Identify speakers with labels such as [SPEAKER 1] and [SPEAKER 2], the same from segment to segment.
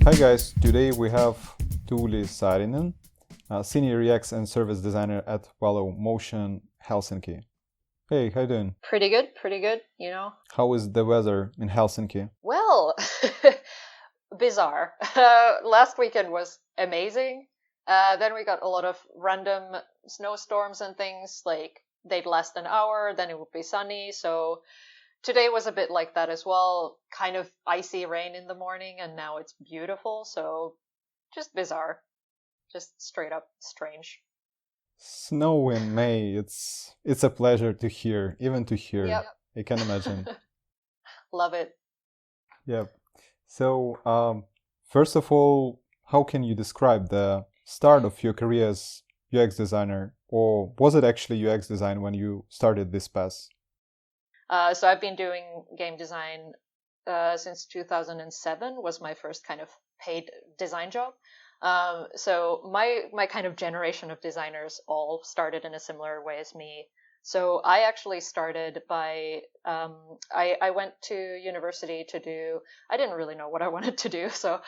[SPEAKER 1] Hi guys, today we have Tuuli Saarinen, Senior UX and Service Designer at Valo Motion Helsinki. Hey, how you doing?
[SPEAKER 2] Pretty good, you know.
[SPEAKER 1] How is the weather in Helsinki?
[SPEAKER 2] Well, bizarre. Last weekend was amazing. Then we got a lot of random snowstorms and things, like they'd last an hour, then it would be sunny. So today was a bit like that as well. Kind of icy rain in the morning, and now it's beautiful. So just bizarre. Just straight up strange.
[SPEAKER 1] Snow in May, it's a pleasure to hear, even to hear.
[SPEAKER 2] Yep.
[SPEAKER 1] I can imagine.
[SPEAKER 2] Love it.
[SPEAKER 1] Yep. So, first of all, how can you describe the start of your career as UX designer, or was it actually UX design when you started this path?
[SPEAKER 2] So I've been doing game design since 2007 was my first kind of paid design job. So my kind of generation of designers all started in a similar way as me. So I actually started by I went to university to do. I didn't really know what I wanted to do, so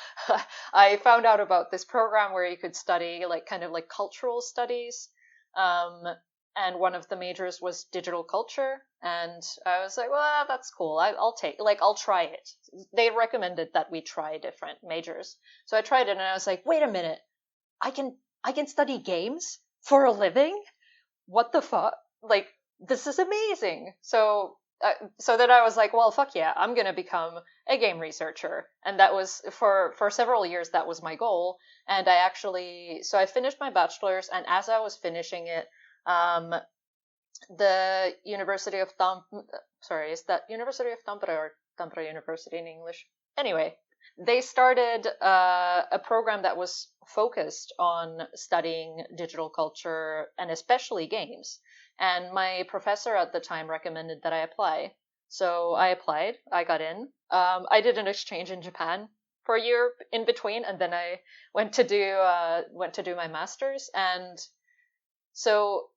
[SPEAKER 2] I found out about this program where you could study like kind of like cultural studies. Um, and one of the majors was digital culture, and I was like, well, that's cool. I'll try it. They recommended that we try different majors, so I tried it, and I was like, wait a minute, I can I can study games for a living. What the fuck? Like, this is amazing. So then I was like, well, fuck yeah, I'm gonna become a game researcher, and that was for several years. That was my goal, and I finished my bachelor's, and as I was finishing it, um, the University of sorry, is that University of Tampere or Tampere University in English? Anyway, they started a program that was focused on studying digital culture and especially games. And my professor at the time recommended that I apply. So I applied, I got in. I did an exchange in Japan for a year in between, and then I went to do my master's. And so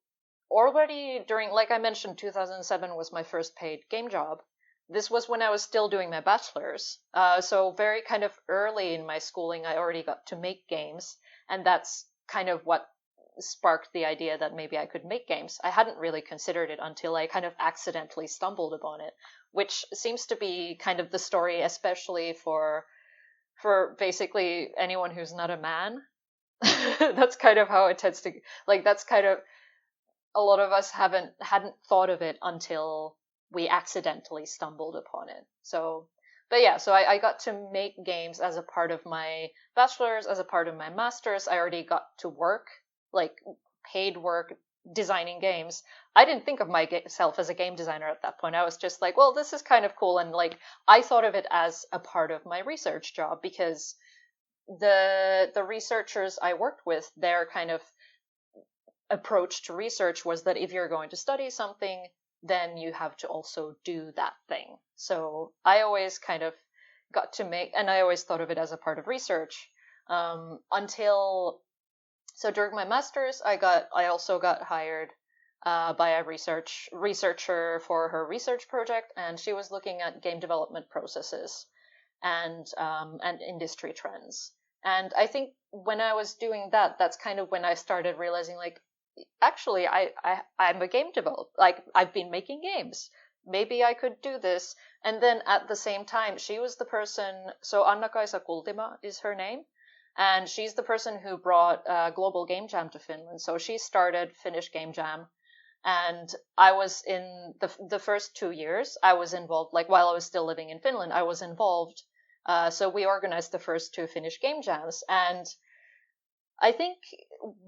[SPEAKER 2] already during, like I mentioned, 2007 was my first paid game job. This was when I was still doing my bachelor's. So very kind of early in my schooling, I already got to make games, and that's kind of what sparked the idea that maybe I could make games. I hadn't really considered it until I kind of accidentally stumbled upon it, which seems to be kind of the story, especially for basically anyone who's not a man. That's kind of how it tends to, like, that's kind of a lot of us hadn't thought of it until we accidentally stumbled upon it. So, but yeah, so I got to make games as a part of my bachelor's, as a part of my master's. I already got to work, like paid work, designing games. I didn't think of myself as a game designer at that point. I was just like, well, this is kind of cool, and like I thought of it as a part of my research job because the researchers I worked with, their kind of approach to research was that if you're going to study something, then you have to also do that thing. So I always kind of got to make, and I always thought of it as a part of research until. So during my master's, I also got hired by a researcher for her research project, and she was looking at game development processes and industry trends. And I think when I was doing that, that's kind of when I started realizing, like, actually, I'm a game developer. Like, I've been making games. Maybe I could do this. And then at the same time, she was the person. So Anna-Kaisa Kultima is her name, and she's the person who brought Global Game Jam to Finland. So she started Finnish Game Jam, and I was in the first 2 years. I was involved. Like while I was still living in Finland, I was involved. So we organized the first two Finnish game jams, and I think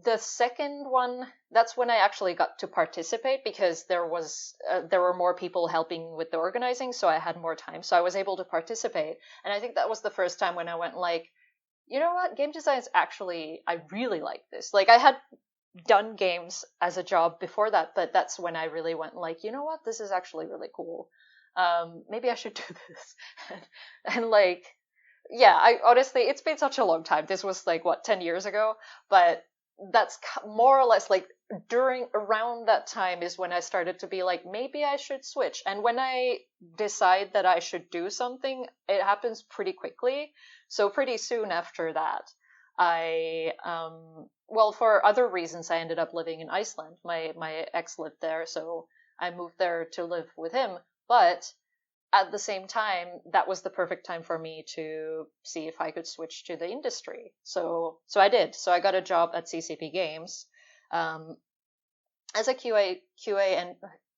[SPEAKER 2] the second one, that's when I actually got to participate because there were more people helping with the organizing, so I had more time, so I was able to participate. And I think that was the first time when I went like, you know what, game design is actually, I really like this. Like I had done games as a job before that, but that's when I really went like, you know what, this is actually really cool. Maybe I should do this. And like, yeah, I honestly, it's been such a long time. This was like what, 10 years ago, but that's more or less like around that time is when I started to be like, maybe I should switch. And when I decide that I should do something, it happens pretty quickly. So pretty soon after that, I well, for other reasons, I ended up living in Iceland. My ex lived there, so I moved there to live with him. But at the same time, that was the perfect time for me to see if I could switch to the industry. So I did. So I got a job at CCP Games um, as a QA and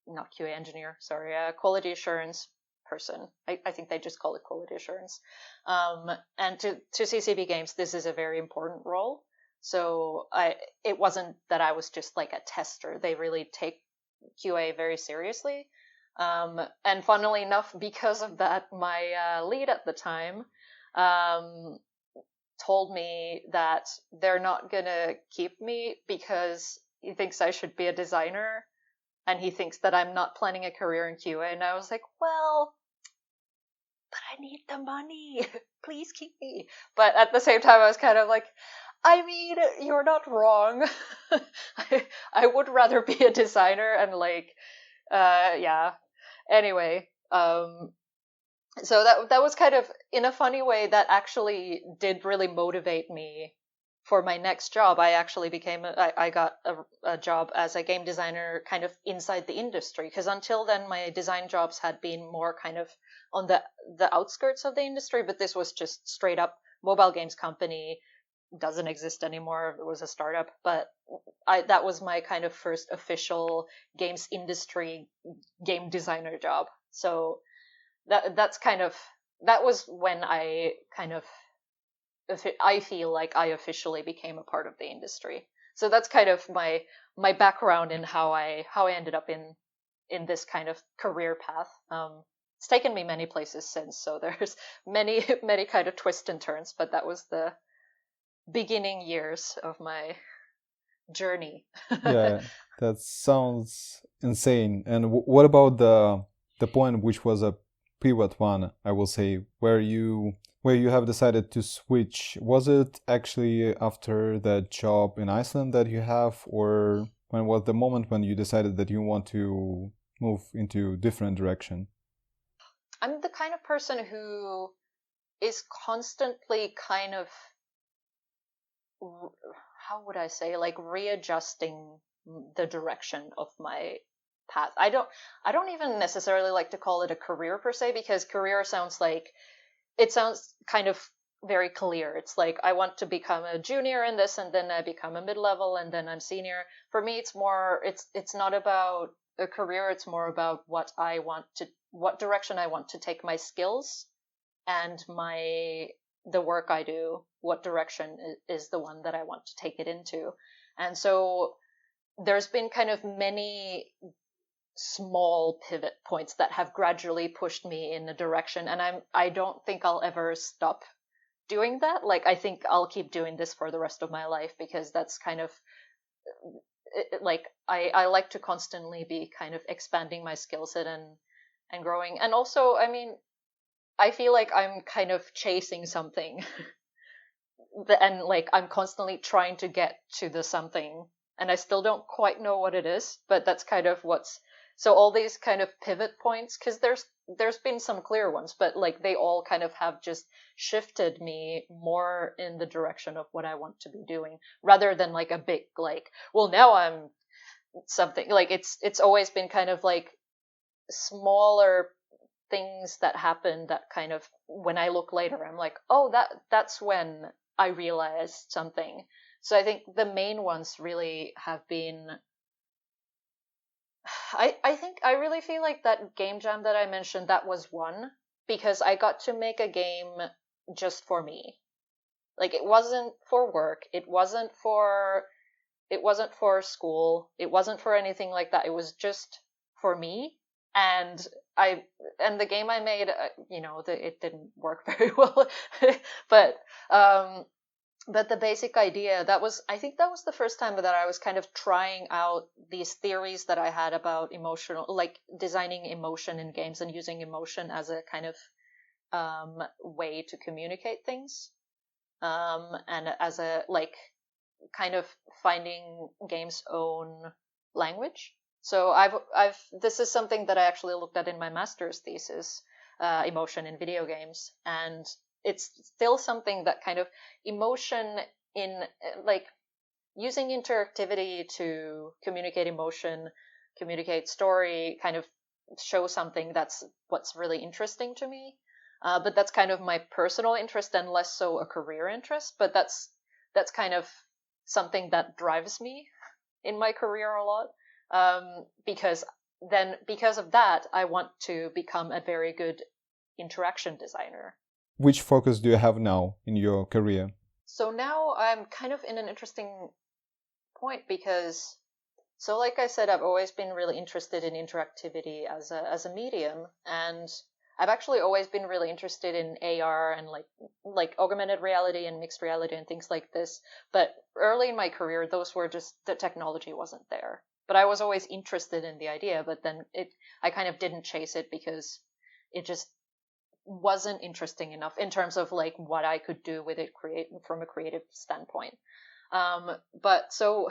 [SPEAKER 2] not QA engineer, sorry, a quality assurance person. I think they just call it quality assurance. And to CCP Games, this is a very important role. So it wasn't that I was just like a tester. They really take QA very seriously. And funnily enough, because of that, my lead at the time um, told me that they're not gonna keep me because he thinks I should be a designer and he thinks that I'm not planning a career in QA. And I was like, well, but I need the money. Please keep me. But at the same time, I was kind of like, I mean, you're not wrong. I would rather be a designer and like, yeah. Anyway, so that was kind of in a funny way that actually did really motivate me for my next job. I actually I got a job as a game designer kind of inside the industry, because until then my design jobs had been more kind of on the outskirts of the industry, but this was just straight up mobile games company. Doesn't exist anymore. It was a startup, but that was my kind of first official games industry game designer job. So that was when I kind of I feel like I officially became a part of the industry. So that's kind of my background in how I ended up in this kind of career path. It's taken me many places since, so there's many many kind of twists and turns, but that was the beginning years of my journey.
[SPEAKER 1] Yeah, that sounds insane. And what about the point which was a pivot one, I will say, where you have decided to switch? Was it actually after that job in Iceland that you have, or when was the moment when you decided that you want to move into different direction?
[SPEAKER 2] I'm the kind of person who is constantly kind of, how would I say, like readjusting the direction of my path. I don't even necessarily like to call it a career per se, because career sounds like it sounds kind of very clear. It's like I want to become a junior in this, and then I become a mid-level, and then I'm senior. For me, it's not about a career. It's more about what direction I want to take my skills and the work I do. What direction is the one that I want to take it into. And so there's been kind of many small pivot points that have gradually pushed me in a direction, and I don't think I'll ever stop doing that. Like I think I'll keep doing this for the rest of my life, because that's kind of like I like to constantly be kind of expanding my skill set and growing. And also, I mean, I feel like I'm kind of chasing something and like I'm constantly trying to get to the something, and I still don't quite know what it is, but that's kind of what's so all these kind of pivot points, because there's been some clear ones, but like they all kind of have just shifted me more in the direction of what I want to be doing, rather than like a big like, well, now I'm something. Like it's always been kind of like smaller things that happen that kind of, when I look later, I'm like, oh, that's when I realized something. So I think the main ones really have been, I think I really feel like that game jam that I mentioned, that was one, because I got to make a game just for me. Like it wasn't for work, it wasn't for school, it wasn't for anything like that. It was just for me. And I and the game I made, it didn't work very well, but um, but the basic idea, I think that was the first time that I was kind of trying out these theories that I had about emotional, like designing emotion in games and using emotion as a kind of way to communicate things, and as a like kind of finding games' own language. So this is something that I actually looked at in my master's thesis, emotion in video games, and it's still something that kind of emotion in like using interactivity to communicate emotion, communicate story, kind of show something that's what's really interesting to me. But that's kind of my personal interest and less so a career interest. But that's kind of something that drives me in my career a lot. Because of that, I want to become a very good interaction designer.
[SPEAKER 1] Which focus do you have now in your career?
[SPEAKER 2] So now I'm kind of in an interesting point because, so like I said, I've always been really interested in interactivity as a medium, and I've actually always been really interested in AR and like augmented reality and mixed reality and things like this. But early in my career, those were just, the technology wasn't there. But I was always interested in the idea, but then I kind of didn't chase it because it just wasn't interesting enough in terms of like what I could do with it from a creative standpoint. But so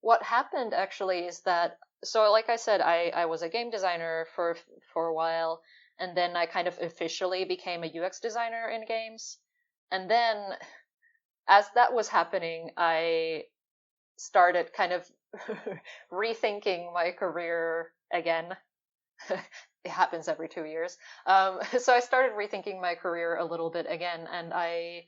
[SPEAKER 2] what happened actually is that, so like I said, I was a game designer for a while, and then I kind of officially became a UX designer in games. And then as that was happening, I started kind of rethinking my career again. It happens every 2 years. So I started rethinking my career a little bit again, and I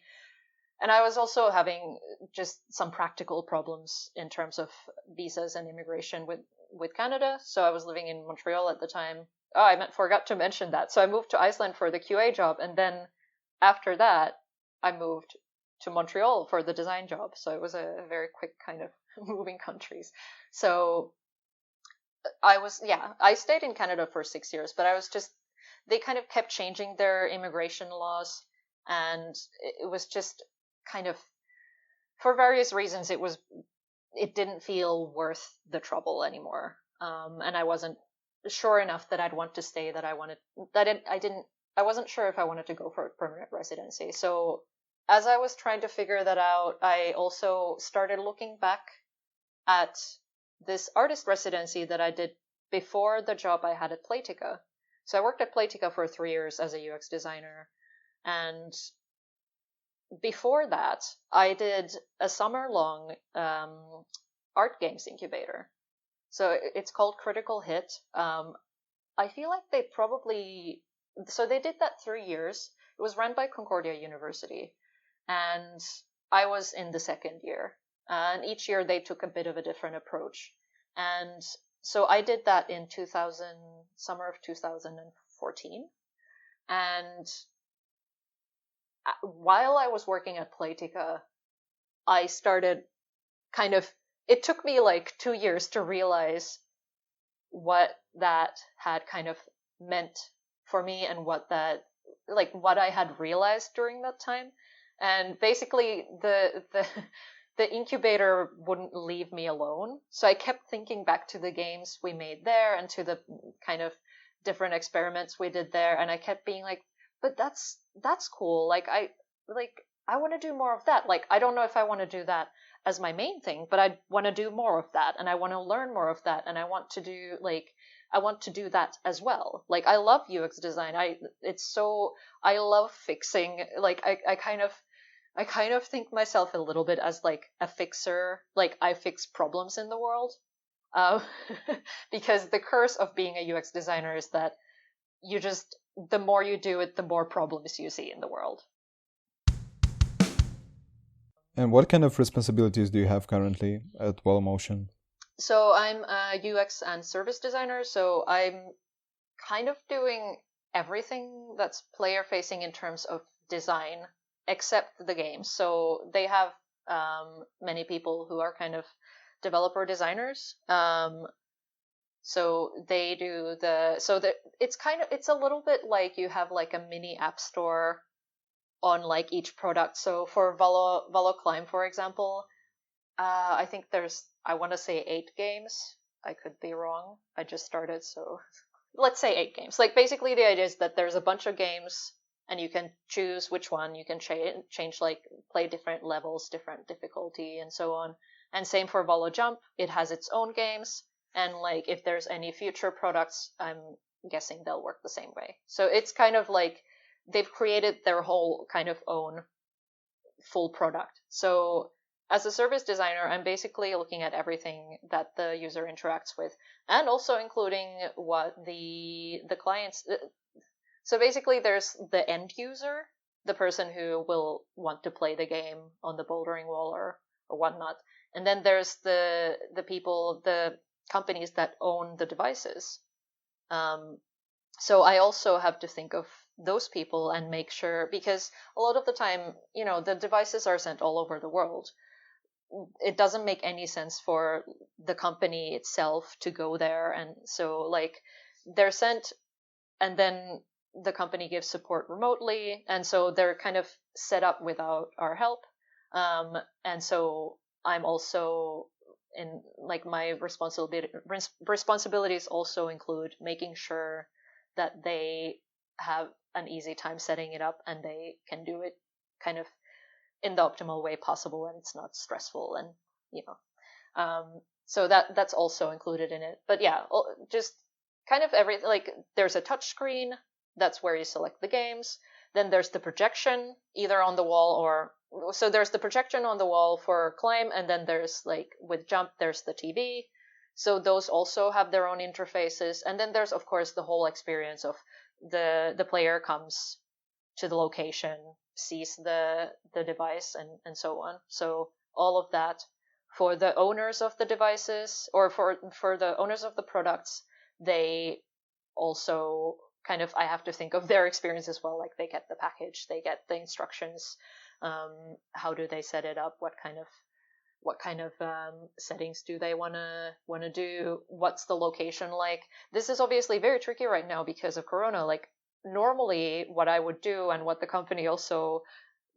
[SPEAKER 2] was also having just some practical problems in terms of visas and immigration with Canada. So I was living in Montreal at the time. Oh, forgot to mention that. So I moved to Iceland for the QA job, and then after that, I moved to Montreal for the design job. So it was a very quick kind of moving countries. So I stayed in Canada for 6 years, but they kind of kept changing their immigration laws, and it was just kind of, for various reasons, it didn't feel worth the trouble anymore. And I wasn't sure enough that I'd want to stay, I wasn't sure if I wanted to go for permanent residency. So as I was trying to figure that out, I also started looking back at this artist residency that I did before the job I had at Playtika. So I worked at Playtika for 3 years as a UX designer, and before that, I did a summer-long art games incubator. So it's called Critical Hit. I feel like they did that 3 years. It was run by Concordia University, and I was in the second year. And each year they took a bit of a different approach. And so I did that in summer of 2014. And while I was working at Playtika, I started it took me like 2 years to realize what that had kind of meant for me and what I had realized during that time. And basically the incubator wouldn't leave me alone. So I kept thinking back to the games we made there and to the kind of different experiments we did there. And I kept being like, but that's cool. I want to do more of that. Like, I don't know if I want to do that as my main thing, but I want to do more of that, and I want to learn more of that, and I want to do that as well. Like, I love UX design. I love fixing. Like, I kind of think myself a little bit as like a fixer. Like, I fix problems in the world. Uh, because the curse of being a UX designer is that the more you do it, the more problems you see in the world.
[SPEAKER 1] And what kind of responsibilities do you have currently at Valo?
[SPEAKER 2] So I'm a UX and service designer, so I'm kind of doing everything that's player facing in terms of design, except the games. So they have many people who are kind of developer designers. So they do it's a little bit like you have like a mini app store on like each product. So for Valo Climb, for example, I think I want to say 8 games. I could be wrong. I just started, so let's say 8 games. Like, basically the idea is that there's a bunch of games and you can choose which one. You can change, like play different levels, different difficulty, and so on. And same for Valo Jump, it has its own games, and like if there's any future products, I'm guessing they'll work the same way. So it's kind of like they've created their whole kind of own full product. So as a service designer, I'm basically looking at everything that the user interacts with, and also including what the clients. So basically, there's the end user, the person who will want to play the game on the bouldering wall or whatnot, and then there's the people, the companies that own the devices. So I also have to think of those people and make sure, because a lot of the time, the devices are sent all over the world. It doesn't make any sense for the company itself to go there, and so like they're sent, and then the company gives support remotely, and so they're kind of set up without our help. And so I'm also in, like, my responsibilities also include making sure that they have an easy time setting it up and they can do it kind of in the optimal way possible, and it's not stressful, and so that's also included in it. But yeah, just kind of everything. Like there's a touch screen, that's where you select the games. Then there's the projection either on the wall or, so there's the projection on the wall for Climb, and then there's, like with Jump, there's the TV. So those also have their own interfaces. And then there's of course the whole experience of the player comes to the location, sees the device, and so on. So all of that for the owners of the devices, or for the owners of the products, they also kind of, I have to think of their experience as well. Like they get the package, they get the instructions. How do they set it up? What kind of settings do they want to do? What's the location like? This is obviously very tricky right now because of Corona. Like normally what I would do, and what the company also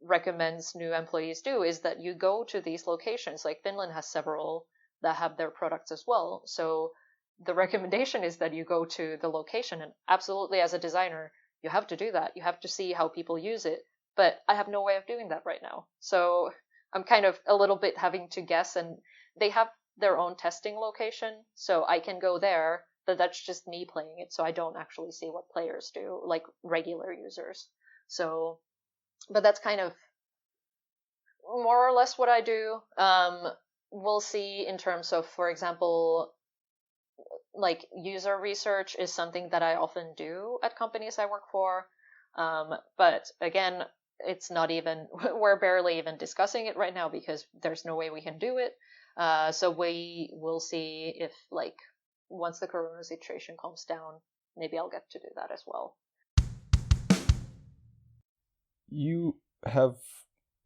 [SPEAKER 2] recommends new employees do, is that you go to these locations. Like Finland has several that have their products as well. So the recommendation is that you go to the location, and absolutely as a designer, you have to do that. You have to see how people use it. But I have no way of doing that right now. So I'm kind of a little bit having to guess, and they have their own testing location, so I can go there, but that's just me playing it, so I don't actually see what players do, like regular users. So, but that's kind of more or less what I do. We'll see in terms of, for example, like user research is something that I often do at companies I work for. But again, it's not even, we're barely even discussing it right now because there's no way we can do it. So we will see if, like, once the Corona situation calms down, maybe I'll get to do that as well.
[SPEAKER 1] You have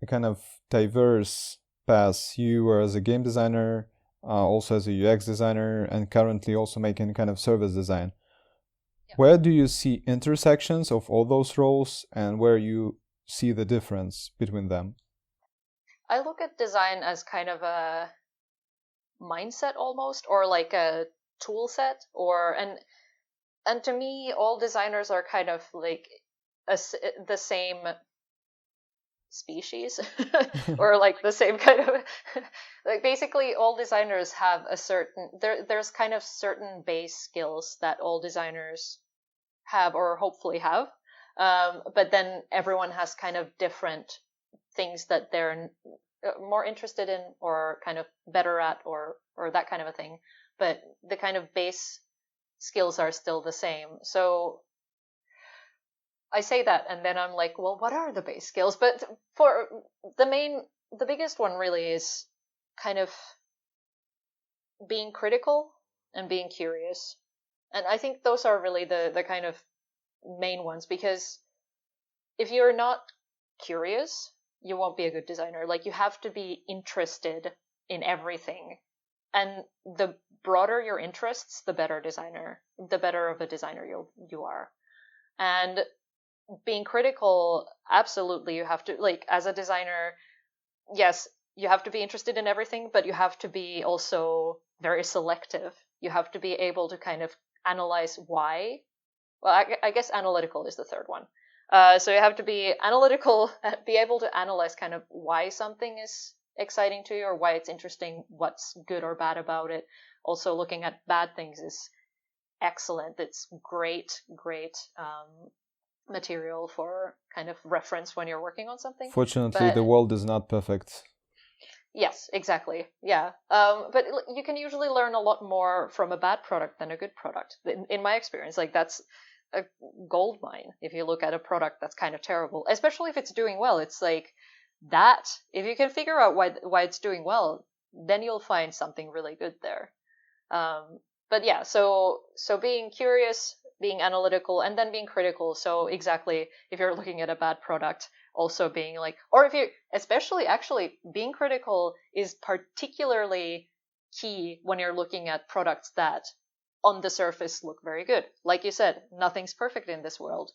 [SPEAKER 1] a kind of diverse path. You were as a game designer, also as a UX designer, and currently also making kind of service design. Yeah. Where do you see intersections of all those roles, and where you see the difference between them?
[SPEAKER 2] I look at design as kind of a mindset almost, or like a tool set, and to me, all designers are kind of like the same species or like the same kind of like basically all designers have a certain there's kind of certain base skills that all designers have, or hopefully have, but then everyone has kind of different things that they're more interested in or kind of better at, or that kind of a thing, but the kind of base skills are still the same. So I say that, and then I'm like, well, what are the base skills? But for the biggest one really is kind of being critical and being curious. And I think those are really the kind of main ones, because if you're not curious, you won't be a good designer. Like, you have to be interested in everything. And the broader your interests, the better of a designer you are. And being critical, absolutely, you have to, like, as a designer, yes, you have to be interested in everything, but you have to be also very selective. You have to be able to kind of analyze why. Well, I guess analytical is the third one. So you have to be analytical, be able to analyze kind of why something is exciting to you or why it's interesting, what's good or bad about it. Also, looking at bad things is excellent. It's great, great material for kind of reference when you're working on something.
[SPEAKER 1] Fortunately, the world is not perfect.
[SPEAKER 2] Yes, exactly. Yeah. But you can usually learn a lot more from a bad product than a good product. In my experience, like that's a gold mine. If you look at a product that's kind of terrible, especially if it's doing well, it's like that. If you can figure out why it's doing well, then you'll find something really good there. But yeah, so being curious, being analytical, and then being critical. So exactly, if you're looking at a bad product, also being like, or if you, especially actually being critical is particularly key when you're looking at products that on the surface look very good. Like you said, nothing's perfect in this world.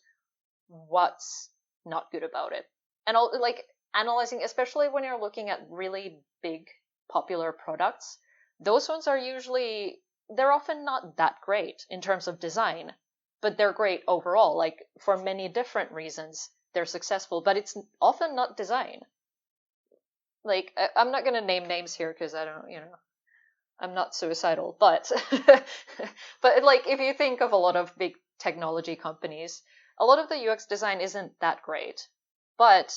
[SPEAKER 2] What's not good about it? And like analyzing, especially when you're looking at really big popular products, those ones are usually, they're often not that great in terms of design, but they're great overall. Like for many different reasons, they're successful, but it's often not design. Like I'm not gonna name names here because I don't, I'm not suicidal, but but like if you think of a lot of big technology companies, a lot of the UX design isn't that great, but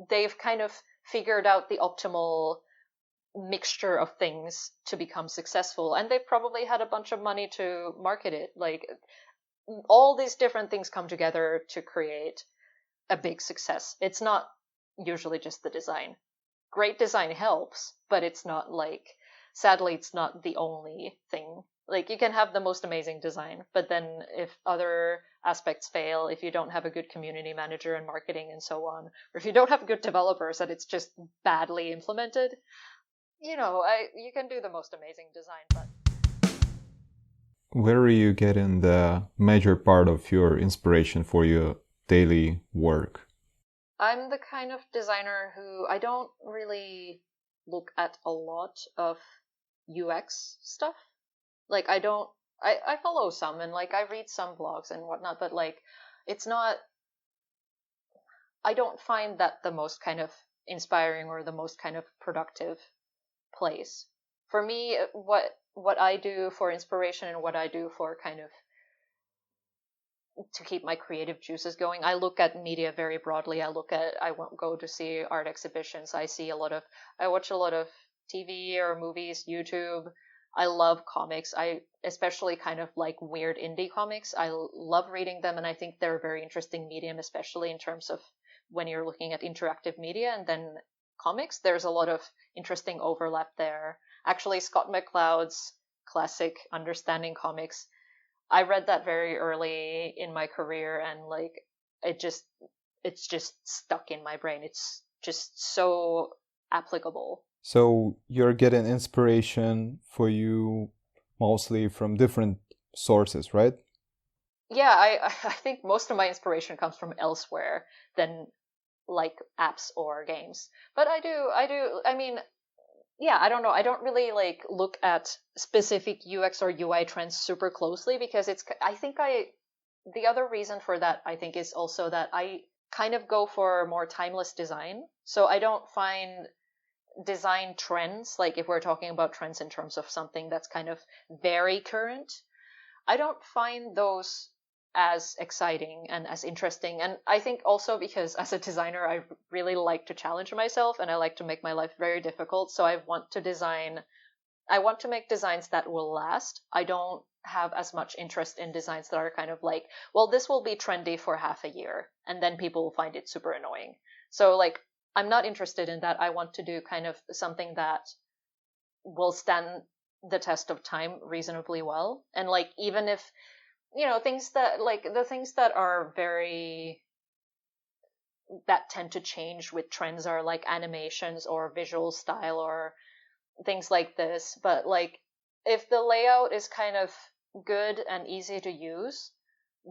[SPEAKER 2] they've kind of figured out the optimal mixture of things to become successful, and they've probably had a bunch of money to market it. Like all these different things come together to create a big success. It's not usually just the design. Great design helps, but it's not like, sadly, it's not the only thing. Like you can have the most amazing design, but then if other aspects fail, if you don't have a good community manager and marketing and so on, or if you don't have good developers and it's just badly implemented, you can do the most amazing design, but
[SPEAKER 1] where are you getting the major part of your inspiration for your daily work?
[SPEAKER 2] I'm the kind of designer who I don't really look at a lot of UX stuff. Like I follow some and like I read some blogs and whatnot, but like it's not, I don't find that the most kind of inspiring or the most kind of productive place. For me, what I do for inspiration and what I do for kind of to keep my creative juices going, I look at media very broadly. I won't go to see art exhibitions. I watch a lot of TV or movies, YouTube. I love comics. I especially kind of like weird indie comics. I love reading them, and I think they're a very interesting medium, especially in terms of when you're looking at interactive media and then comics. There's a lot of interesting overlap there. Actually, Scott McCloud's classic Understanding Comics, I read that very early in my career, and like it's just stuck in my brain. It's just so applicable.
[SPEAKER 1] So you're getting inspiration for you mostly from different sources, right?
[SPEAKER 2] Yeah, I think most of my inspiration comes from elsewhere than like apps or games. But I mean, yeah, I don't know. I don't really like look at specific UX or UI trends super closely because the other reason for that I think is also that I kind of go for more timeless design. So I don't find design trends, like if we're talking about trends in terms of something that's kind of very current, I don't find those as exciting and as interesting. And I think also because as a designer, I really like to challenge myself and I like to make my life very difficult. So I want to make designs that will last. I don't have as much interest in designs that are kind of like, well, this will be trendy for half a year and then people will find it super annoying. So like, I'm not interested in that. I want to do kind of something that will stand the test of time reasonably well. And like, even if, things that like the things that are very, that tend to change with trends are like animations or visual style or things like this. But like, if the layout is kind of good and easy to use,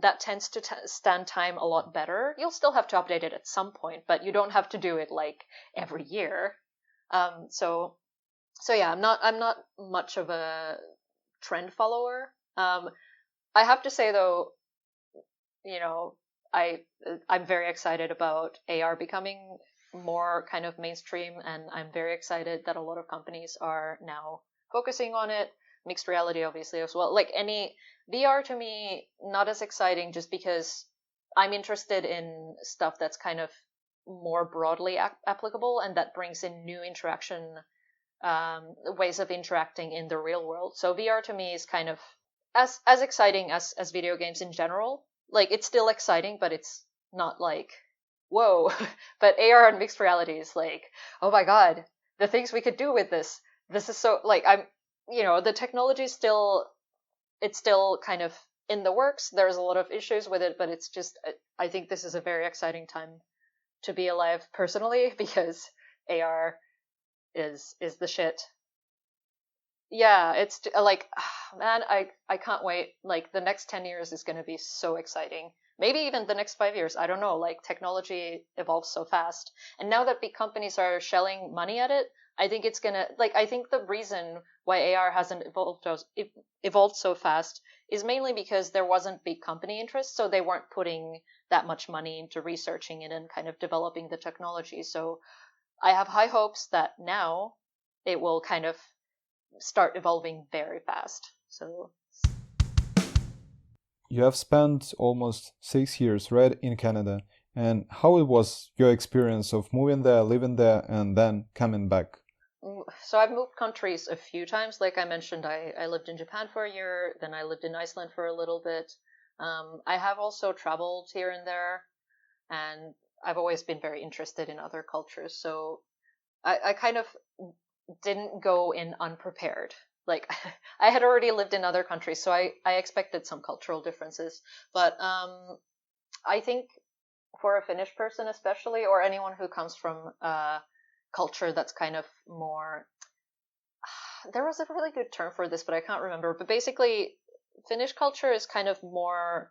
[SPEAKER 2] that tends to stand time a lot better. You'll still have to update it at some point, but you don't have to do it like every year. So yeah, I'm not much of a trend follower. I have to say though, you know, I'm very excited about AR becoming more kind of mainstream, and I'm very excited that a lot of companies are now focusing on it. Mixed reality, obviously, as well. Like any VR to me, not as exciting, just because I'm interested in stuff that's kind of more broadly applicable and that brings in new interaction ways of interacting in the real world. So VR to me is kind of as exciting as video games in general. Like it's still exciting, but it's not like whoa. But AR and mixed reality is like, oh my god, the things we could do with this. This is so like the technology is still it's still kind of in the works. There's a lot of issues with it, but it's just I think this is a very exciting time to be alive personally because AR is the shit. Yeah, it's like man, I can't wait. Like the next 10 years is going to be so exciting. Maybe even the next 5 years. I don't know. Like technology evolves so fast. And now that big companies are shelling money at it, I think it's going to like I think the reason why AR hasn't evolved so fast is mainly because there wasn't big company interest, so they weren't putting that much money into researching it and kind of developing the technology. So I have high hopes that now it will kind of start evolving very fast. So
[SPEAKER 1] You have spent almost 6 years, right, in Canada. And how it was your experience of moving there, living there, and then coming back?
[SPEAKER 2] so I've moved countries a few times. Like I mentioned, I lived in Japan for a year, then I lived in Iceland for a little bit. I have also traveled here and there, and I've always been very interested in other cultures. So I kind of didn't go in unprepared. Like I had already lived in other countries, so I expected some cultural differences. But I think for a Finnish person, especially, or anyone who comes from a culture that's kind of more, there was a really good term for this, but I can't remember. But basically, Finnish culture is kind of more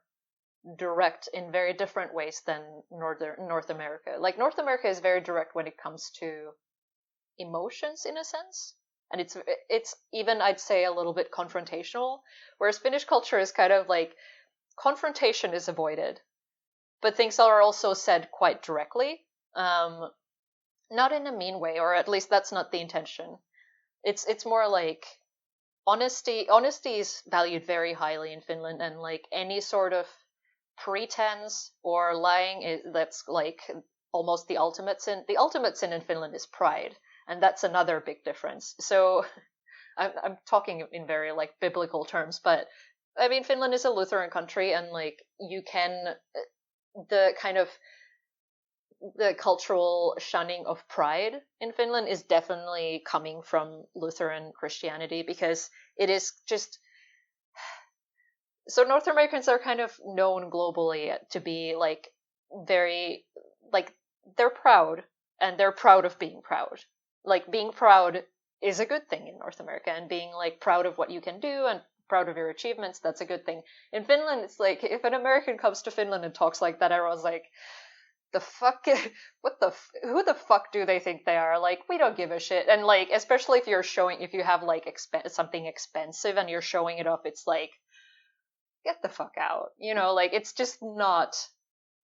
[SPEAKER 2] direct in very different ways than North America. Like North America is very direct when it comes to emotions in a sense, and it's even I'd say a little bit confrontational, whereas Finnish culture is kind of like confrontation is avoided, but things are also said quite directly, not in a mean way, or at least that's not the intention. It's more like honesty is valued very highly in Finland, and like any sort of pretense or lying that's like almost the ultimate sin. The ultimate sin in Finland is pride, and that's another big difference. So I'm talking in very like biblical terms, but I mean Finland is a Lutheran country, and like you can the kind of the cultural shunning of pride in Finland is definitely coming from Lutheran Christianity, because it is just so North Americans are kind of known globally to be like very like they're proud, and they're proud of being proud. Like being proud is a good thing in North America, and being like proud of what you can do and proud of your achievements, that's a good thing. In Finland, it's like if an American comes to Finland and talks like that, everyone's like, the fuck who the fuck do they think they are? Like we don't give a shit. And like especially if you have like something expensive and you're showing it off, it's like get the fuck out. Like it's just not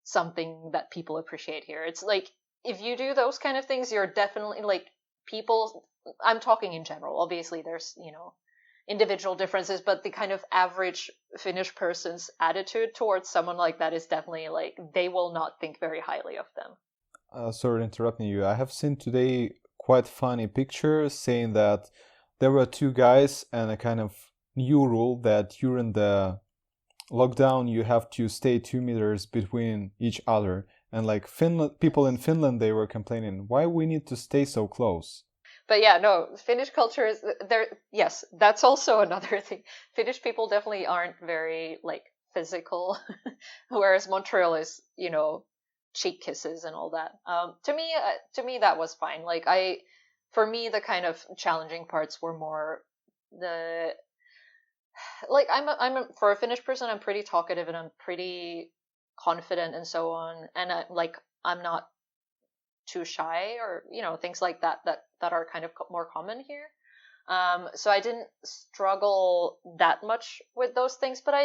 [SPEAKER 2] something that people appreciate here. It's like if you do those kind of things, you're definitely like people. I'm talking in general. Obviously, there's individual differences, but the kind of average Finnish person's attitude towards someone like that is definitely like they will not think very highly of them.
[SPEAKER 1] Sorry to interrupting you. I have seen today quite funny pictures saying that there were two guys and a kind of new rule that during the lockdown you have to stay 2 meters between each other. And like Finland, people in Finland, they were complaining, why we need to stay so close?
[SPEAKER 2] But yeah, no, Finnish culture is there. Yes, that's also another thing. Finnish people definitely aren't very like physical, whereas Montreal is, cheek kisses and all that. To me, that was fine. Like for me, the kind of challenging parts were more the like for a Finnish person, I'm pretty talkative and I'm pretty confident and so on, and I'm not too shy or things like that are kind of more common here. So I didn't struggle that much with those things, but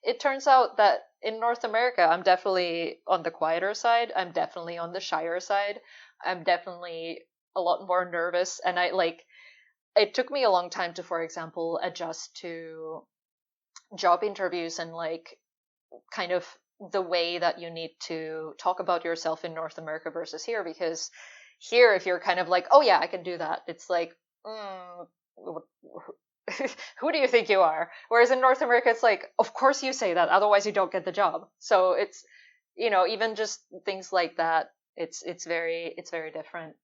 [SPEAKER 2] it turns out that in North America, I'm definitely on the quieter side. I'm definitely on the shyer side. I'm definitely a lot more nervous. And it took me a long time to, for example, adjust to job interviews and like kind of the way that you need to talk about yourself in North America versus here. Because here, if you're kind of like, oh yeah, I can do that, it's like, who do you think you are? Whereas in North America, it's like, of course you say that, otherwise you don't get the job. So it's, even just things like that. It's very different.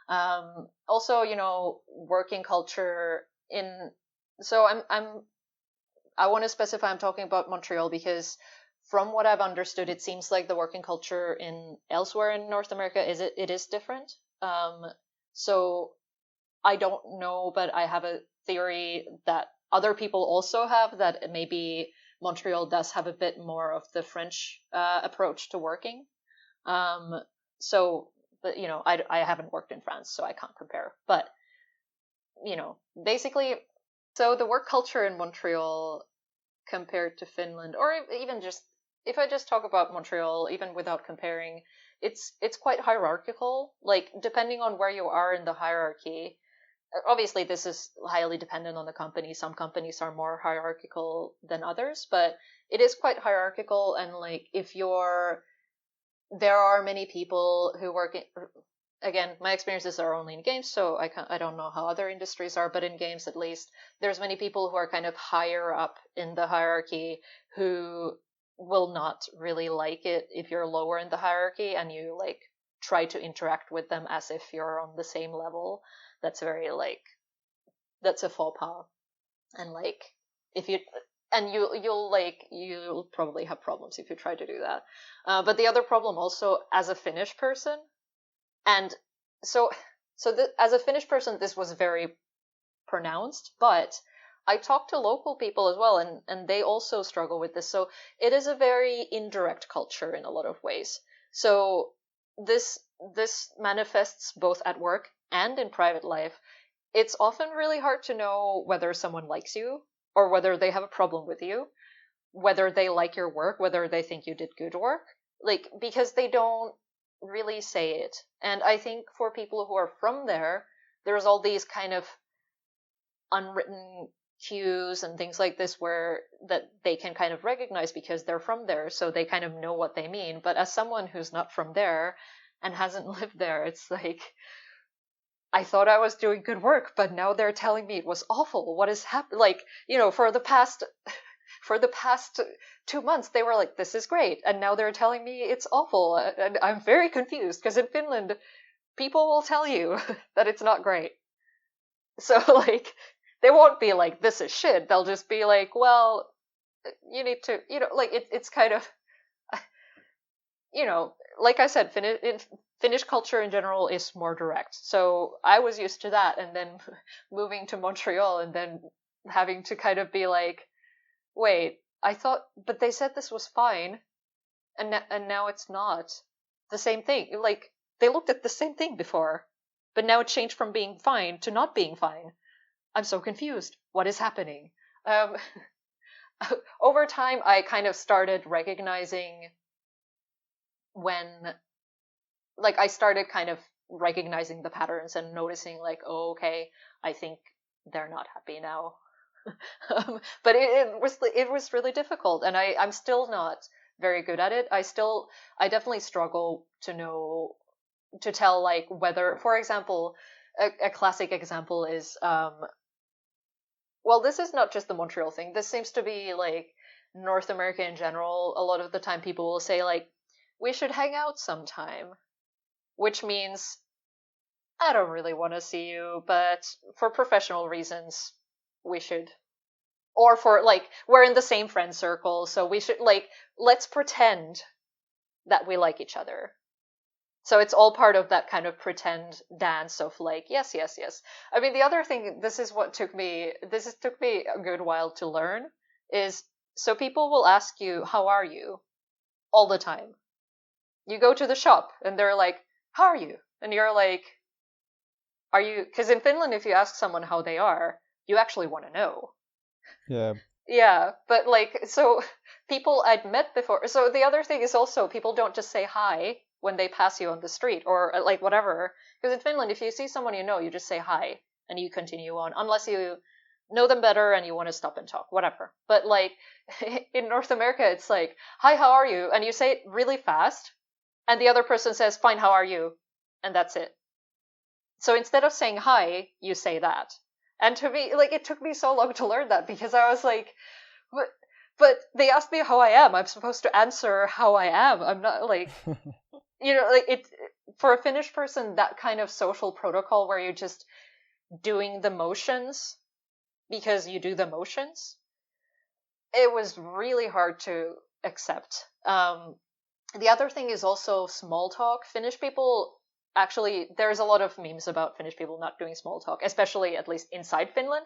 [SPEAKER 2] Also, working culture in. So I want to specify I'm talking about Montreal because from what I've understood, it seems like the working culture in elsewhere in North America it is different. So I don't know, but I have a theory that other people also have that maybe Montreal does have a bit more of the French approach to working. So, but I haven't worked in France, so I can't compare. But basically, so the work culture in Montreal compared to Finland, or even just if I just talk about Montreal, even without comparing, it's quite hierarchical. Like depending on where you are in the hierarchy, obviously this is highly dependent on the company. Some companies are more hierarchical than others, but it is quite hierarchical. And like there are many people who work in, again, my experiences are only in games, so I don't know how other industries are, but in games at least, there's many people who are kind of higher up in the hierarchy who will not really like it if you're lower in the hierarchy and you like try to interact with them as if you're on the same level. That's very like that's a faux pas. And like if you and you'll probably have problems if you try to do that. But the other problem also as a Finnish person, and so as a Finnish person, this was very pronounced, but I talked to local people as well, and they also struggle with this. So it is a very indirect culture in a lot of ways. So this manifests both at work and in private life. It's often really hard to know whether someone likes you or whether they have a problem with you, whether they like your work, whether they think you did good work, like because they don't really say it. And I think for people who are from there, there's all these kind of unwritten cues and things like this where that they can kind of recognize because they're from there, so they kind of know what they mean. But as someone who's not from there and hasn't lived there, it's like I thought I was doing good work, but now they're telling me it was awful. What is happening? Like, for the past 2 months they were like, this is great, and now they're telling me it's awful, and I'm very confused because in Finland people will tell you that it's not great. So like they won't be like this is shit. They'll just be like, well, you need to, like it's kind of, like I said, Finnish culture in general is more direct. So I was used to that, and then moving to Montreal and then having to kind of be like, wait, I thought, but they said this was fine, and now it's not the same thing. Like they looked at the same thing before, but now it changed from being fine to not being fine. I'm so confused. What is happening? Over time, I kind of started recognizing when, like, I started kind of recognizing the patterns and noticing, like, oh, okay, I think they're not happy now. But it was really difficult, and I'm still not very good at it. I definitely struggle to tell like whether, for example, a classic example is well, this is not just the Montreal thing. This seems to be like North America in general. A lot of the time people will say like, we should hang out sometime, which means I don't really want to see you, but for professional reasons, we should. Or for like, we're in the same friend circle, so we should like, let's pretend that we like each other. So it's all part of that kind of pretend dance of like, yes, yes, yes. I mean, the other thing, this took me a good while to learn, is so people will ask you, how are you? All the time. You go to the shop and they're like, how are you? And you're like, are you, because in Finland, if you ask someone how they are, you actually want to know.
[SPEAKER 1] Yeah.
[SPEAKER 2] Yeah, but like, so people I'd met before. So the other thing is also people don't just say hi when they pass you on the street or like whatever. Because in Finland, if you see someone you know, you just say hi and you continue on, unless you know them better and you want to stop and talk, whatever. But like in North America, it's like, hi, how are you? And you say it really fast, and the other person says, fine, how are you? And that's it. So instead of saying hi, you say that. And to me, like, it took me so long to learn that because I was like, but they asked me how I am. I'm supposed to answer how I am. I'm not like like it for a Finnish person, that kind of social protocol where you're just doing the motions because you do the motions. It was really hard to accept. The other thing is also small talk. Finnish people actually, there's a lot of memes about Finnish people not doing small talk, especially at least inside Finland.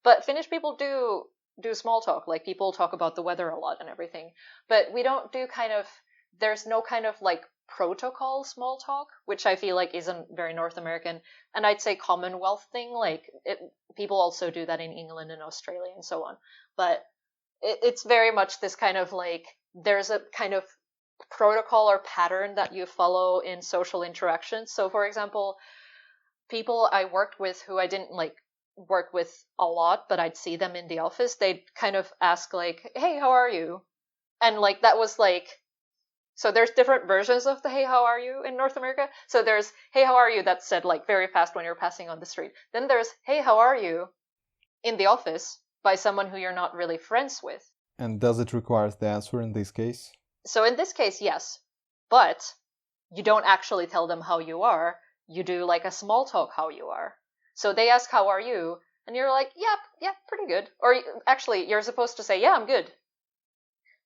[SPEAKER 2] But Finnish people do small talk. Like people talk about the weather a lot and everything. But we don't do there's no kind of like protocol small talk, which I feel like isn't very North American. And I'd say Commonwealth thing, people also do that in England and Australia and so on. But it's very much this kind of like, there's a kind of protocol or pattern that you follow in social interactions. So, for example, people I worked with who I didn't like work with a lot, but I'd see them in the office, they'd kind of ask like, "Hey, how are you?" And like that was like, so there's different versions of the "Hey, how are you" in North America. So there's "Hey, how are you" that's said like very fast when you're passing on the street. Then there's "Hey, how are you" in the office by someone who you're not really friends with.
[SPEAKER 1] And does it require the answer in this case?
[SPEAKER 2] So in this case, yes, but you don't actually tell them how you are. You do like a small talk how you are. So they ask, how are you? And you're like, yeah, pretty good. Or actually, you're supposed to say, yeah, I'm good.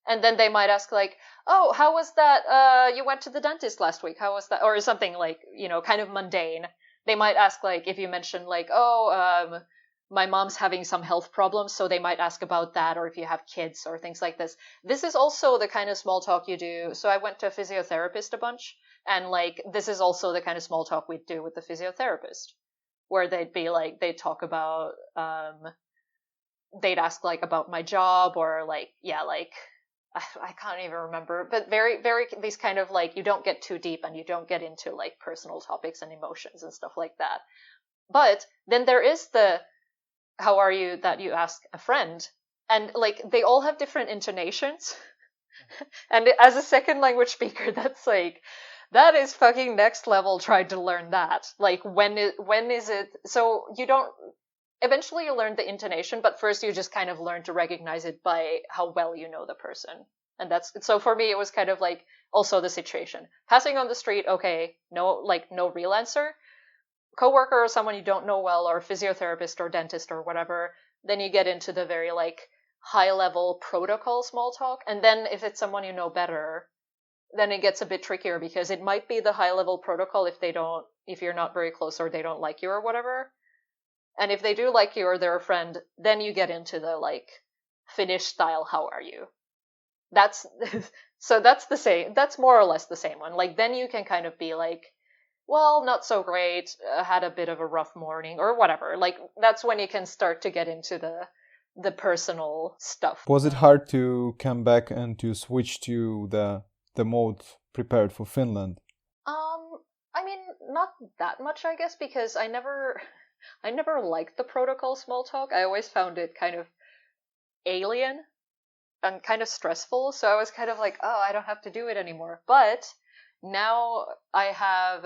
[SPEAKER 2] And then they might ask like, oh, how was that? You went to the dentist last week. How was that? Or something like, kind of mundane. They might ask like, if you mention like, oh, my mom's having some health problems, so they might ask about that, or if you have kids or things like this. This is also the kind of small talk you do. So I went to a physiotherapist a bunch, and like this is also the kind of small talk we'd do with the physiotherapist, where they'd be like, they'd talk about, they'd ask like about my job, or like, yeah, like I can't even remember, but very, very, these kind of like, you don't get too deep and you don't get into like personal topics and emotions and stuff like that. But then there is the how are you that you ask a friend, and like they all have different intonations. And as a second language speaker, that's like, that is fucking next level trying to learn that. Like when is it, so you don't, eventually you learn the intonation, but first you just kind of learn to recognize it by how well you know the person. And that's, so for me it was kind of like also the situation. Passing on the street, okay, no real answer. Coworker or someone you don't know well, or physiotherapist or dentist or whatever, then you get into the very like high level protocol small talk. And then if it's someone you know better, then it gets a bit trickier because it might be the high level protocol if you're not very close or they don't like you or whatever. And if they do like you or they're a friend, then you get into the like Finnish style, how are you? That's so that's the same. That's more or less the same one. Like then you can kind of be like, well, not so great, had a bit of a rough morning or whatever. Like that's when you can start to get into the personal stuff.
[SPEAKER 1] Was it hard to come back and to switch to the mode prepared for Finland?
[SPEAKER 2] I mean, not that much, I guess, because I never liked the protocol small talk. I always found it kind of alien and kind of stressful. So I was kind of like, oh, I don't have to do it anymore. But now I have,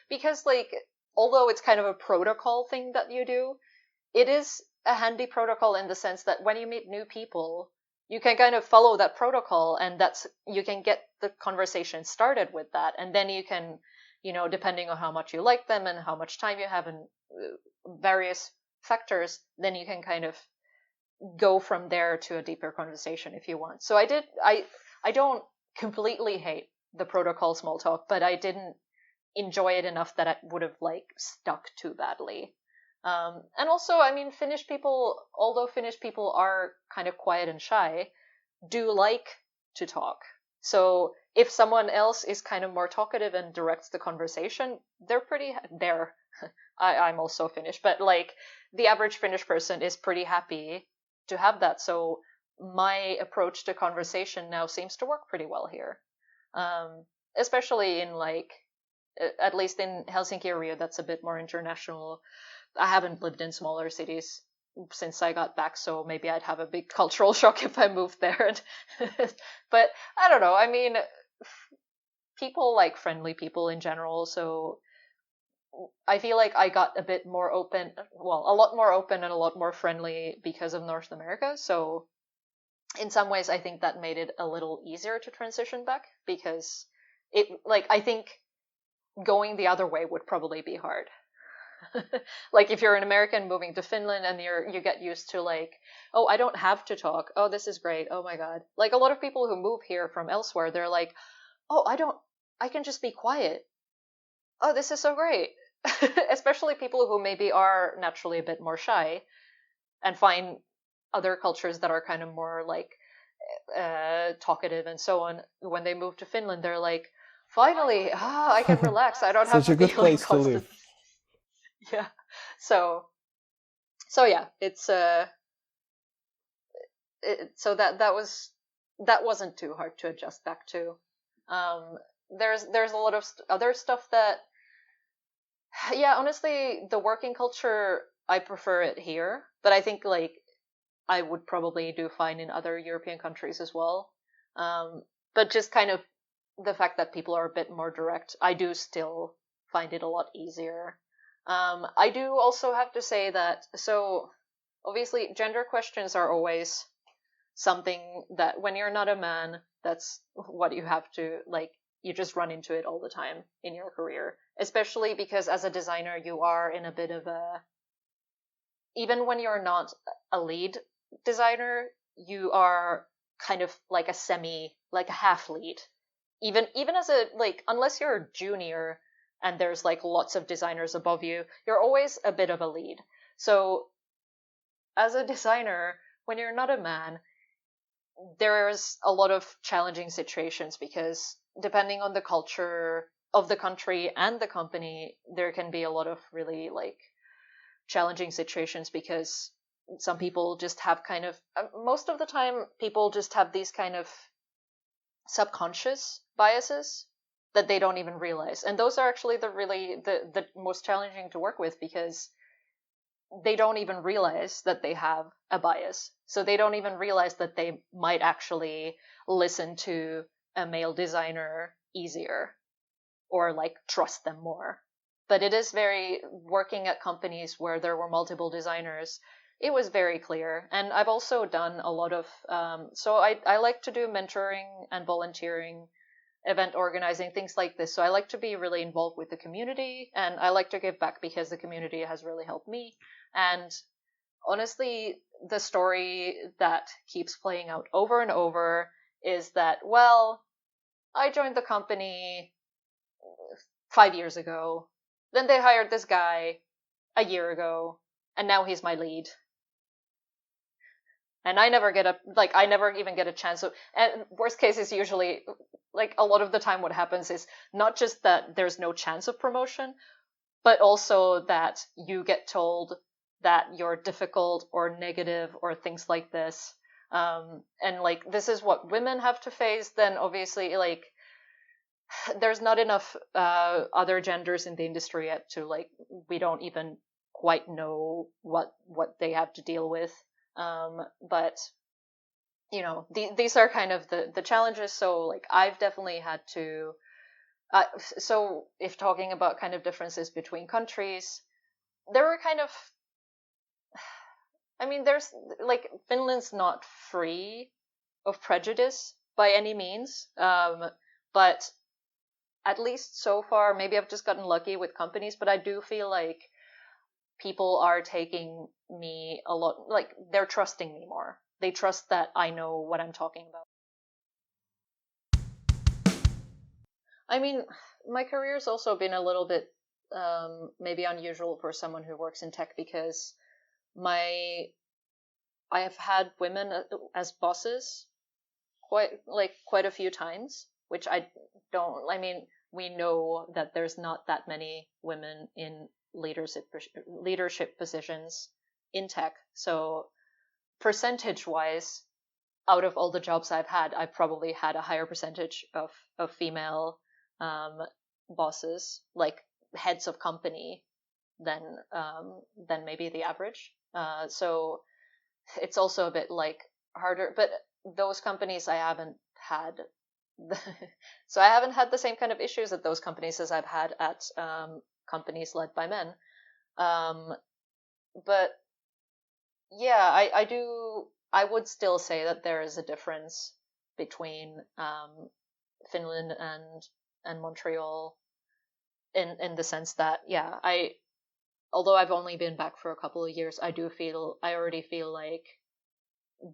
[SPEAKER 2] because like, although it's kind of a protocol thing that you do, it is a handy protocol in the sense that when you meet new people, you can kind of follow that protocol, and you can get the conversation started with that, and then you can, depending on how much you like them and how much time you have and various factors, then you can kind of go from there to a deeper conversation if you want. So I don't completely hate the protocol small talk, but I didn't enjoy it enough that I would have like stuck too badly. And also, I mean, Finnish people, although Finnish people are kind of quiet and shy, do like to talk. So if someone else is kind of more talkative and directs the conversation, I'm also Finnish, but like the average Finnish person is pretty happy to have that. So my approach to conversation now seems to work pretty well here, especially in like at least in Helsinki area, that's a bit more international. I haven't lived in smaller cities since I got back, so maybe I'd have a big cultural shock if I moved there. But I don't know. I mean, people like friendly people in general, so I feel like I got a bit more open, well, a lot more open and a lot more friendly because of North America. So in some ways, I think that made it a little easier to transition back because I think going the other way would probably be hard. Like if you're an American moving to Finland and you get used to like, oh, I don't have to talk. Oh, this is great. Oh my God. Like a lot of people who move here from elsewhere, they're like, oh, I can just be quiet. Oh, this is so great. Especially people who maybe are naturally a bit more shy and find other cultures that are kind of more like talkative and so on. When they move to Finland, they're like, finally, I can relax. I don't have
[SPEAKER 1] Such
[SPEAKER 2] to
[SPEAKER 1] a
[SPEAKER 2] be
[SPEAKER 1] good
[SPEAKER 2] like
[SPEAKER 1] place to
[SPEAKER 2] constant.
[SPEAKER 1] live.
[SPEAKER 2] Yeah. So yeah, it's so that wasn't too hard to adjust back to. There's a lot of other stuff that, yeah, honestly, the working culture, I prefer it here, but I think like I would probably do fine in other European countries as well. But just kind of the fact that people are a bit more direct, I do still find it a lot easier. I do also have to say that, so obviously gender questions are always something that when you're not a man, that's what you have to, like, you just run into it all the time in your career, especially because as a designer, you are in a bit of a, even when you're not a lead designer, you are kind of like like a half lead. Even as a, like, unless you're a junior and there's like lots of designers above you, you're always a bit of a lead. So as a designer, when you're not a man, there's a lot of challenging situations because depending on the culture of the country and the company, there can be a lot of really like challenging situations because some people just have kind of, most of the time people just have these kind of subconscious biases that they don't even realize, and those are actually the most challenging to work with because they don't even realize that they have a bias, so they don't even realize that they might actually listen to a male designer easier or like trust them more. But it is very, working at companies where there were multiple designers, it was very clear. And I've also done a lot of, so I like to do mentoring and volunteering, event organizing, things like this. So I like to be really involved with the community and I like to give back because the community has really helped me. And honestly, the story that keeps playing out over and over is that, well, I joined the company 5 years ago. Then they hired this guy a year ago, and now he's my lead. And I never even get a chance. And worst case is usually, like, a lot of the time what happens is not just that there's no chance of promotion, but also that you get told that you're difficult or negative or things like this. And like, this is what women have to face, then obviously, like, there's not enough other genders in the industry yet to, like, we don't even quite know what they have to deal with. But you know, these are kind of the challenges. So like, I've definitely had to. So if talking about kind of differences between countries, there were kind of, I mean, there's like, Finland's not free of prejudice by any means, but at least so far, maybe I've just gotten lucky with companies, but I do feel like people are taking me a lot, like, they're trusting me more. They trust that I know what I'm talking about. I mean, my career's also been a little bit maybe unusual for someone who works in tech because I have had women as bosses quite a few times, which I don't. I mean, we know that there's not that many women in leadership positions in tech, so percentage wise, out of all the jobs I've had, I've probably had a higher percentage of female bosses, like heads of company, than maybe the average. So it's also a bit like harder, but those companies I haven't had. So I haven't had the same kind of issues at those companies as I've had at companies led by men. But yeah, I would still say that there is a difference between Finland and Montreal in the sense that, yeah, although I've only been back for a couple of years, I already feel like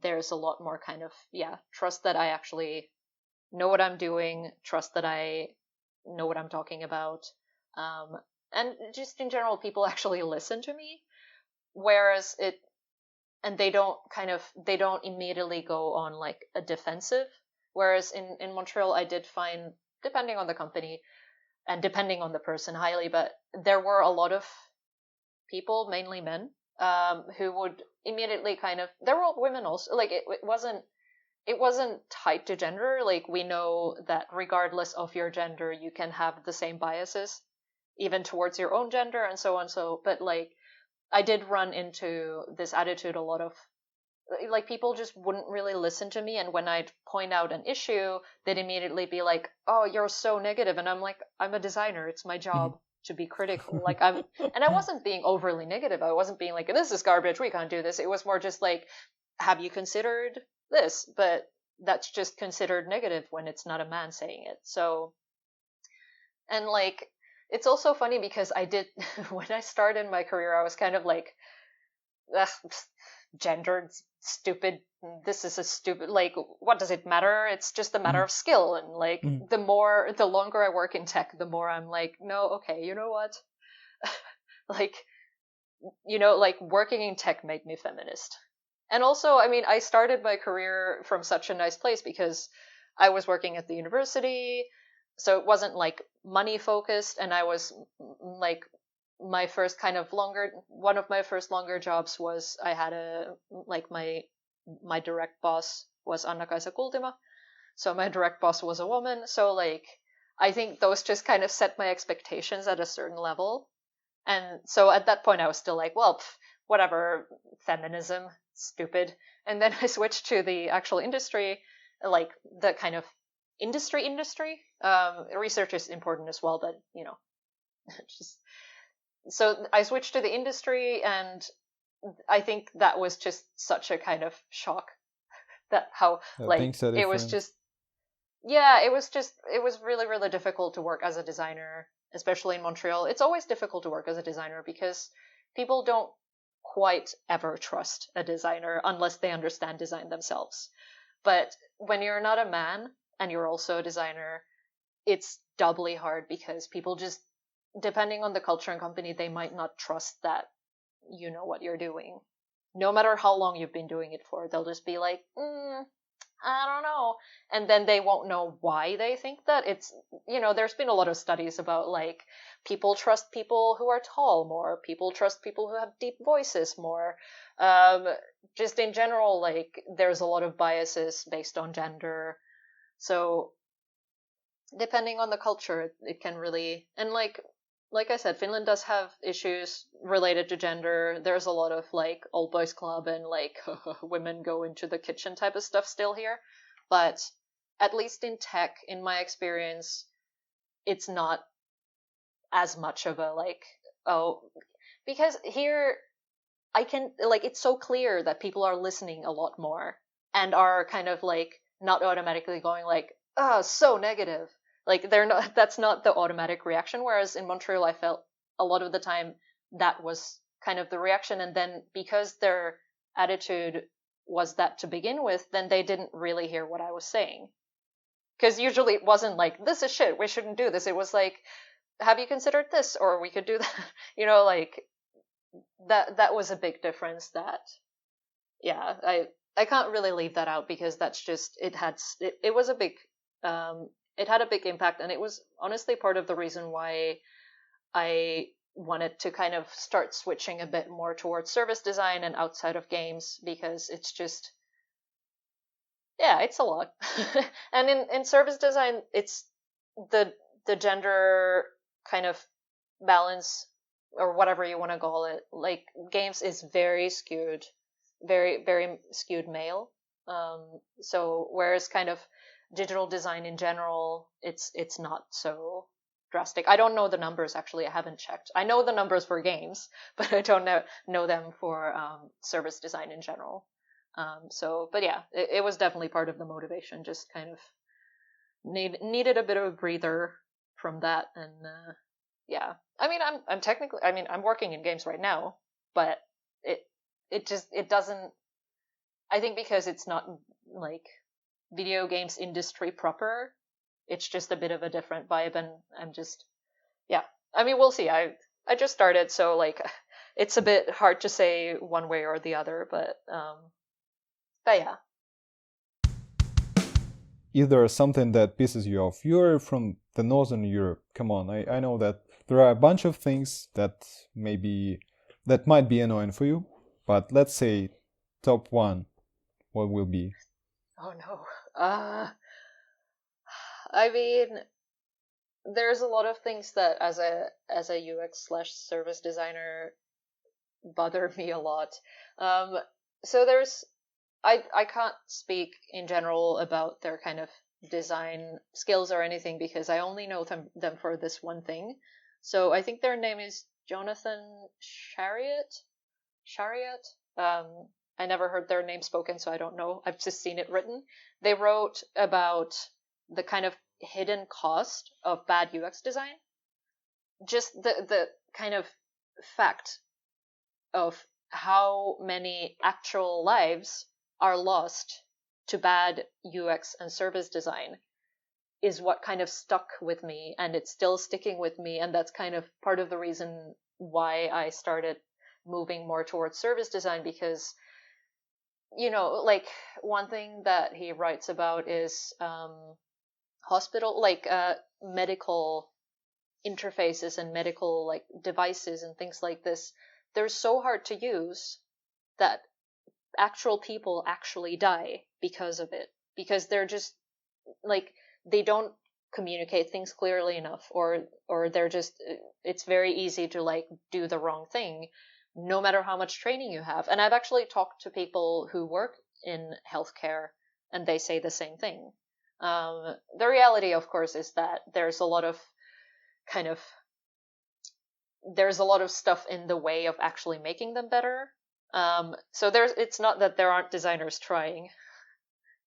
[SPEAKER 2] there's a lot more kind of, yeah, trust that I actually know what I'm doing, trust that I know what I'm talking about, and just in general, people actually listen to me. Whereas they don't immediately go on like a defensive. Whereas in Montreal, I did find, depending on the company and depending on the person highly, but there were a lot of people, mainly men, who would immediately there were women also, like it wasn't tied to gender. Like, we know that regardless of your gender, you can have the same biases, even towards your own gender and so on. So, but like, I did run into this attitude a lot of, like, people just wouldn't really listen to me. And when I'd point out an issue, they'd immediately be like, oh, you're so negative. And I'm like, I'm a designer. It's my job to be critical. Like, and I wasn't being overly negative. I wasn't being like, this is garbage, we can't do this. It was more just like, have you considered this? But that's just considered negative when it's not a man saying it. So, and like, it's also funny because when I started my career, I was kind of like, gendered, stupid, this is a stupid, like, what does it matter? It's just a matter of skill. And like, the longer I work in tech, the more I'm like, no, okay, you know what? Like, like, working in tech made me feminist. And also, I mean, I started my career from such a nice place because I was working at the university, so it wasn't like money focused, and I was like, my first kind of one of my first longer jobs was, I had my direct boss was Anna-Kaisa Kultima, so my direct boss was a woman. So like, I think those just kind of set my expectations at a certain level. And so at that point I was still like, well, whatever, feminism, stupid. And then I switched to the actual industry, like the kind of industry. Research is important as well, but just, so I switched to the industry, and I think that was just such a kind of shock, that how like it was just, yeah, it was really, really difficult to work as a designer, especially in Montreal. It's always difficult to work as a designer because people don't quite ever trust a designer unless they understand design themselves. But when you're not a man and you're also a designer, it's doubly hard because people just, depending on the culture and company, they might not trust that you know what you're doing. No matter how long you've been doing it for, they'll just be like, I don't know. And then they won't know why they think that. It's, there's been a lot of studies about like, people trust people who are tall more, people trust people who have deep voices more. Just in general, like, there's a lot of biases based on gender. So depending on the culture, it can really, and like I said, Finland does have issues related to gender. There's a lot of like old boys club and like women go into the kitchen type of stuff still here. But at least in tech, in my experience, it's not as much of a like, oh, because here I can, like, it's so clear that people are listening a lot more and are kind of like not automatically going like, oh, so negative. Like, they're not, that's not the automatic reaction. Whereas in Montreal, I felt a lot of the time that was kind of the reaction. And then because their attitude was that to begin with, then they didn't really hear what I was saying. Because usually it wasn't like, this is shit, we shouldn't do this. It was like, have you considered this? Or we could do that. Like, that was a big difference that, yeah, I can't really leave that out because that's just, it was a big, it had a big impact, and it was honestly part of the reason why I wanted to kind of start switching a bit more towards service design and outside of games, because it's just, yeah, it's a lot. And in service design, it's the gender kind of balance, or whatever you want to call it. Like, games is very skewed, very skewed male. So whereas kind of digital design in general, it's not so drastic. I don't know the numbers, actually. I haven't checked. I know the numbers for games, but I don't know them for service design in general. But yeah, it was definitely part of the motivation. Just kind of needed a bit of a breather from that, and yeah. I mean, I'm technically, I mean, I'm working in games right now, but it doesn't. I think because it's not like video games industry proper, it's just a bit of a different vibe, and I'm just, yeah. I mean, we'll see. I just started, so like, it's a bit hard to say one way or the other, but yeah.
[SPEAKER 1] Is there something that pisses you off? You're from the Northern Europe. Come on, I know that there are a bunch of things that might be annoying for you, but let's say top one, what will be?
[SPEAKER 2] Oh no. I mean, there's a lot of things that as a UX slash service designer bother me a lot. So I can't speak in general about their kind of design skills or anything, because I only know them for this one thing. So I think their name is Jonathan Chariot. Chariot. I never heard their name spoken, so I don't know. I've just seen it written. They wrote about the kind of hidden cost of bad UX design. Just the kind of fact of how many actual lives are lost to bad UX and service design is what kind of stuck with me, and it's still sticking with me, and that's kind of part of the reason why I started moving more towards service design, because like, one thing that he writes about is hospital, like, medical interfaces and medical, like, devices and things like this. They're so hard to use that actual people actually die because of it, because they're just, like, they don't communicate things clearly enough, or they're just, it's very easy to, like, do the wrong thing no matter how much training you have. And I've actually talked to people who work in healthcare, and they say the same thing. The reality, of course, is that there's a lot of stuff in the way of actually making them better. So it's not that there aren't designers trying.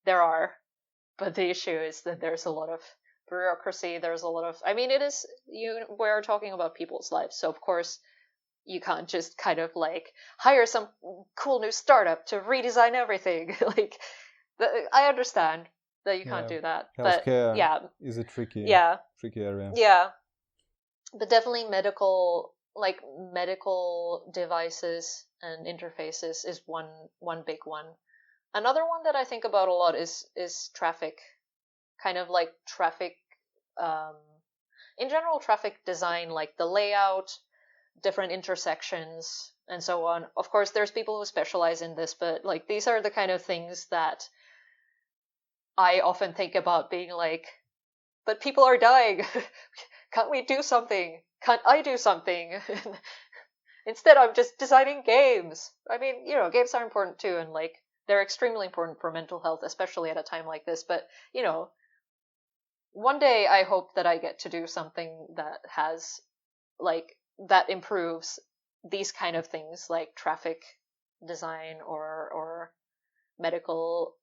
[SPEAKER 2] There are, but the issue is that there's a lot of bureaucracy. There's a lot of, I mean, we're talking about people's lives, so of course you can't just kind of, like, hire some cool new startup to redesign everything. Like, I understand that you can't do that, but yeah,
[SPEAKER 1] is a tricky area.
[SPEAKER 2] Yeah, but definitely medical devices and interfaces is one big one. Another one that I think about a lot is traffic, kind of like traffic, in general, traffic design, like the layout, different intersections, and so on. Of course, there's people who specialize in this, but, like, these are the kind of things that I often think about, being like, but people are dying. Can't we do something? Can't I do something? Instead, I'm just designing games. I mean, games are important too, and, like, they're extremely important for mental health, especially at a time like this. But, one day I hope that I get to do something that has, like, that improves these kind of things, like traffic design or medical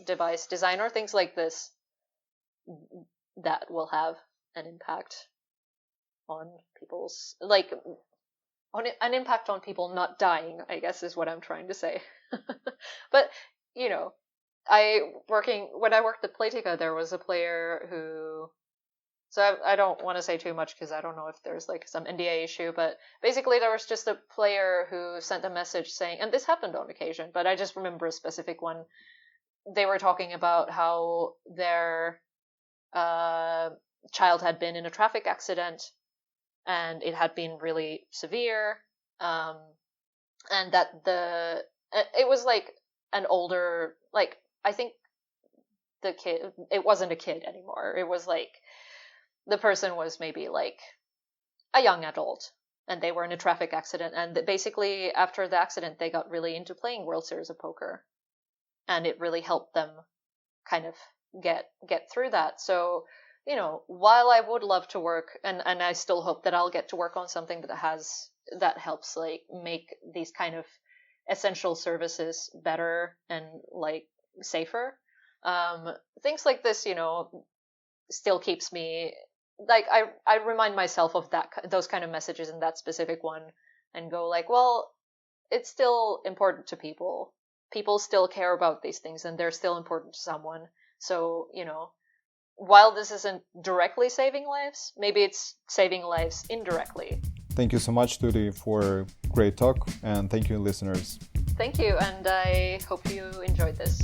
[SPEAKER 2] device design, or things like this, that will have an impact on people's, like, on an impact on people not dying, I guess, is what I'm trying to say. But when I worked at Playtika, there was a player who, so I don't want to say too much because I don't know if there's, like, some NDA issue, but basically there was just a player who sent a message saying, and this happened on occasion, but I just remember a specific one. They were talking about how their child had been in a traffic accident, and it had been really severe, and that it was like an older, like, I think the kid, it wasn't a kid anymore. It was like the person was maybe like a young adult, and they were in a traffic accident, and basically after the accident they got really into playing World Series of Poker, and it really helped them kind of get through that. So, you know, while I would love to work, and I still hope that I'll get to work on something that helps like make these kind of essential services better and like safer, things like this, you know, still keeps me, like, I remind myself of those kind of messages in that specific one, and go like, well, it's still important to people. People still care about these things, and they're still important to someone. So, you know, while this isn't directly saving lives, maybe it's saving lives indirectly.
[SPEAKER 1] Thank you so much, Tuuli, for great talk, and thank you, listeners.
[SPEAKER 2] Thank you, and I hope you enjoyed this.